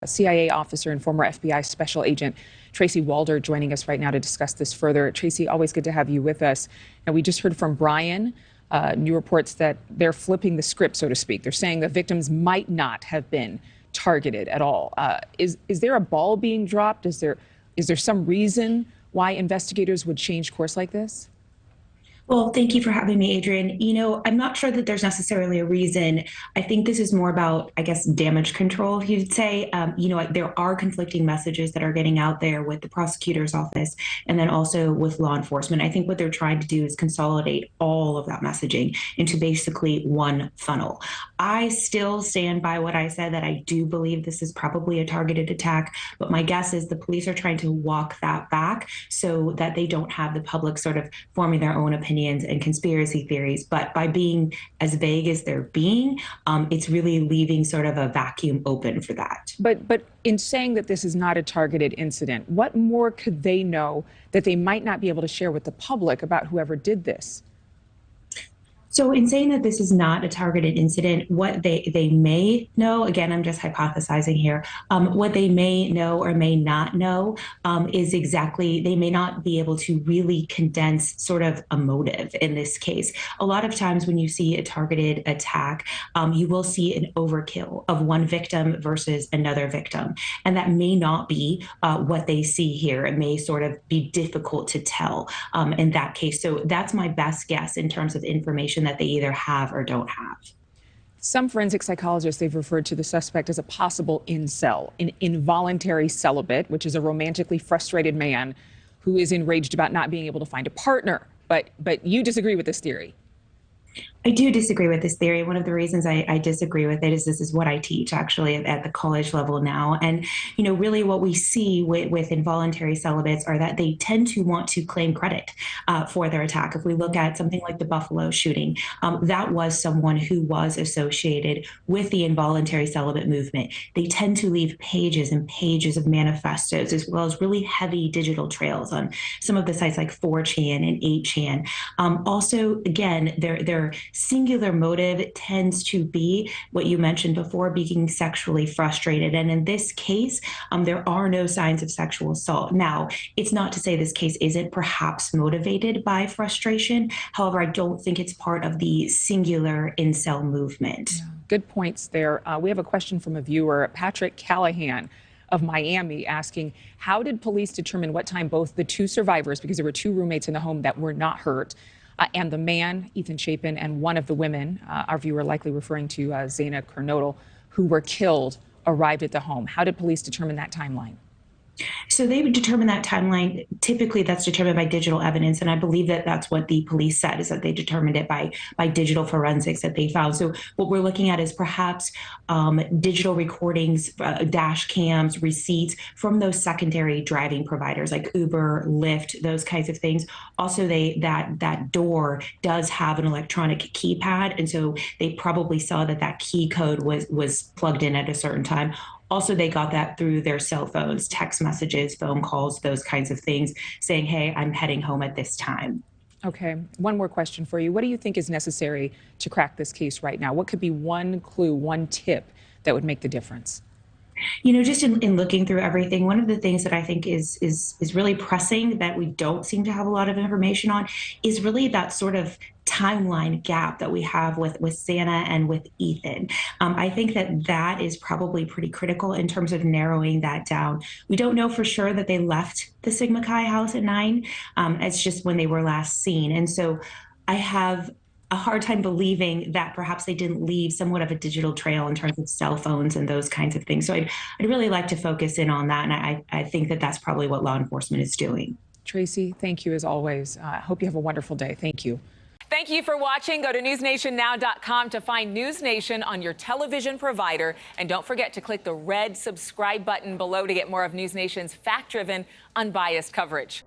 A CIA officer and former FBI special agent Tracy Walder joining us right now to discuss this further. Tracy, always good to have you with us. And we just heard from Brian, new reports that they're flipping the script, so to speak. They're saying the victims might not have been targeted at all. Is there a ball being dropped? Is there some reason why investigators would change course like this? Well, thank you for having me, Adrienne. I'm not sure that there's necessarily a reason. I think this is more about, I guess, damage control, you'd say. There are conflicting messages that are getting out there with the prosecutor's office and then also with law enforcement. I think what they're trying to do is consolidate all of that messaging into basically one funnel. I still stand by what I said, that I do believe this is probably a targeted attack, but my guess is the police are trying to walk that back so that they don't have the public sort of forming their own opinions and conspiracy theories. But by being as vague as they're being, it's really leaving sort of a vacuum open for that. But in saying that this is not a targeted incident, what more could they know that they might not be able to share with the public about whoever did this? So in saying that this is not a targeted incident, what they may know, again, I'm just hypothesizing here, what they may know or may not know is exactly, they may not be able to really condense sort of a motive in this case. A lot of times when you see a targeted attack, you will see an overkill of one victim versus another victim. And that may not be what they see here. It may sort of be difficult to tell in that case. So that's my best guess in terms of information that they either have or don't have. Some forensic psychologists, they've referred to the suspect as a possible incel, an involuntary celibate, which is a romantically frustrated man who is enraged about not being able to find a partner. But you disagree with this theory. I do disagree with this theory. One of the reasons I disagree with it is this is what I teach actually at the college level now. And, really what we see with involuntary celibates are that they tend to want to claim credit for their attack. If we look at something like the Buffalo shooting, that was someone who was associated with the involuntary celibate movement. They tend to leave pages and pages of manifestos, as well as really heavy digital trails on some of the sites like 4chan and 8chan. Also, again, their singular motive tends to be what you mentioned before, being sexually frustrated. And in this case, there are no signs of sexual assault. Now, it's not to say this case isn't perhaps motivated by frustration. However, I don't think it's part of the singular incel movement. Yeah. Good points there. We have a question from a viewer, Patrick Callahan of Miami, asking, how did police determine what time both the two survivors, because there were two roommates in the home that were not hurt, and the man, Ethan Chapin, and one of the women, our viewer likely referring to Zaina Kernodle, who were killed, arrived at the home? How did police determine that timeline? So they would determine that timeline. Typically, that's determined by digital evidence, and I believe that that's what the police said, is that they determined it by digital forensics that they found. So what we're looking at is perhaps digital recordings, dash cams, receipts from those secondary driving providers like Uber, Lyft, those kinds of things. Also, that door does have an electronic keypad, and so they probably saw that key code was plugged in at a certain time. Also, they got that through their cell phones, text messages, phone calls, those kinds of things, saying, hey, I'm heading home at this time. Okay, one more question for you. What do you think is necessary to crack this case right now? What could be one clue, one tip that would make the difference? Just in looking through everything, one of the things that I think is really pressing that we don't seem to have a lot of information on is really that sort of timeline gap that we have with Santa and with Ethan. I think that is probably pretty critical in terms of narrowing that down. We don't know for sure that they left the Sigma Chi house at 9. It's just when they were last seen. And so I have a hard time believing that perhaps they didn't leave somewhat of a digital trail in terms of cell phones and those kinds of things. So I'd really like to focus in on that. And I think that that's probably what law enforcement is doing. Tracy, thank you as always. I hope you have a wonderful day. Thank you. Thank you for watching. Go to newsnationnow.com to find NewsNation on your television provider. And don't forget to click the red subscribe button below to get more of NewsNation's fact-driven, unbiased coverage.